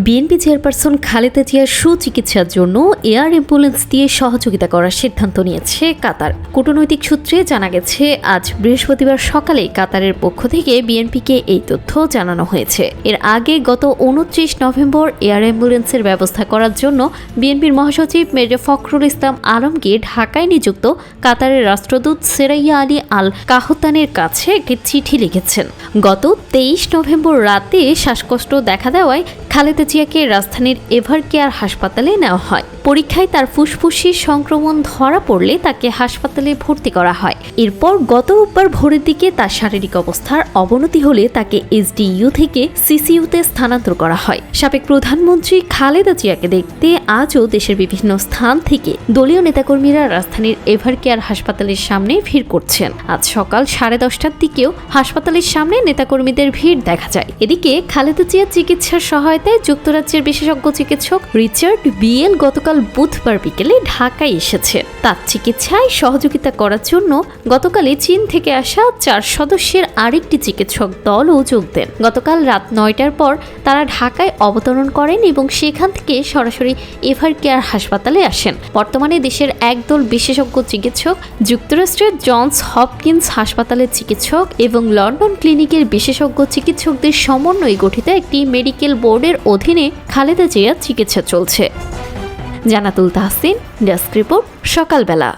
BNP chairperson Khaleda জিয়ার সুচিকিৎসার জন্য air ambulance দিয়ে সহযোগিতা করার সিদ্ধান্ত নিয়েছে কাতার। কূটনৈতিক সূত্রে জানা গেছে, আজ বৃহস্পতিবার সকালে কাতারের পক্ষ থেকে বিএনপিকে এই তথ্য জানানো হয়েছে। এর আগে গত 29 নভেম্বর এয়ার অ্যাম্বুলেন্সের ব্যবস্থা করার জন্য বিএনপির মহাসচিব মির্জা ফখরুল ইসলাম আলমগীর ঢাকায় নিযুক্ত কাতারের রাষ্ট্রদূত সেরাইয়া আলী আল কাহতানের কাছে একটি চিঠি লিখেছেন। গত 23 নভেম্বর রাতে শ্বাসকষ্ট দেখা দেওয়ায় খালেদা জিয়াকে রাজধানীর এভার কেয়ার হাসপাতালে নেওয়া হয়। পরীক্ষায় তার ফুসফুসে সংক্রমণ ধরা পড়লে তাকে হাসপাতালে ভর্তি করা হয়। এরপর গত রোববার ভোরের দিকে তার শারীরিক অবস্থার অবনতি হলে তাকে এসডিইউ থেকে সিসিইউতে স্থানান্তর করা হয়। সাবেক প্রধানমন্ত্রী খালেদা জিয়াকে দেখতে আজও দেশের বিভিন্ন স্থান থেকে দলীয় নেতাকর্মীরা রাজধানীর এভার কেয়ার হাসপাতালের সামনে ভিড় করছেন। আজ সকাল 10:30টার দিকেও হাসপাতালের সামনে নেতাকর্মীদের ভিড় দেখা যায়। এদিকে খালেদা জিয়ার চিকিৎসার সহায়তায় যুক্তরাজ্যের বিশেষজ্ঞ চিকিৎসক রিচার্ড বিএল গতকাল বুধবার বিকেলে ঢাকায় এসেছেন। তার চিকিৎসায় সহযোগিতা করার জন্য গতকালই চীন থেকে আসা 4 সদস্যের আরেকটি চিকিৎসক দলও যোগ দেন। গতকাল রাত 9টার পর তারা ঢাকায় অবতরণ করেন এবং সেখান থেকে সরাসরি এভার কেয়ার হাসপাতালে আসেন। বর্তমানে দেশের একদল বিশেষজ্ঞ চিকিৎসক, যুক্তরাষ্ট্রের জনস হপকিন্স হাসপাতালের চিকিৎসক এবং লন্ডন ক্লিনিকের বিশেষজ্ঞ চিকিৎসকদের সমন্বয়ে গঠিত একটি মেডিকেল বোর্ডের অধীনে খালেদা জিয়ার চিকিৎসা চলছে। জানাতুল তাহসিন, ডেস্ক রিপোর্ট, সকালবেলা।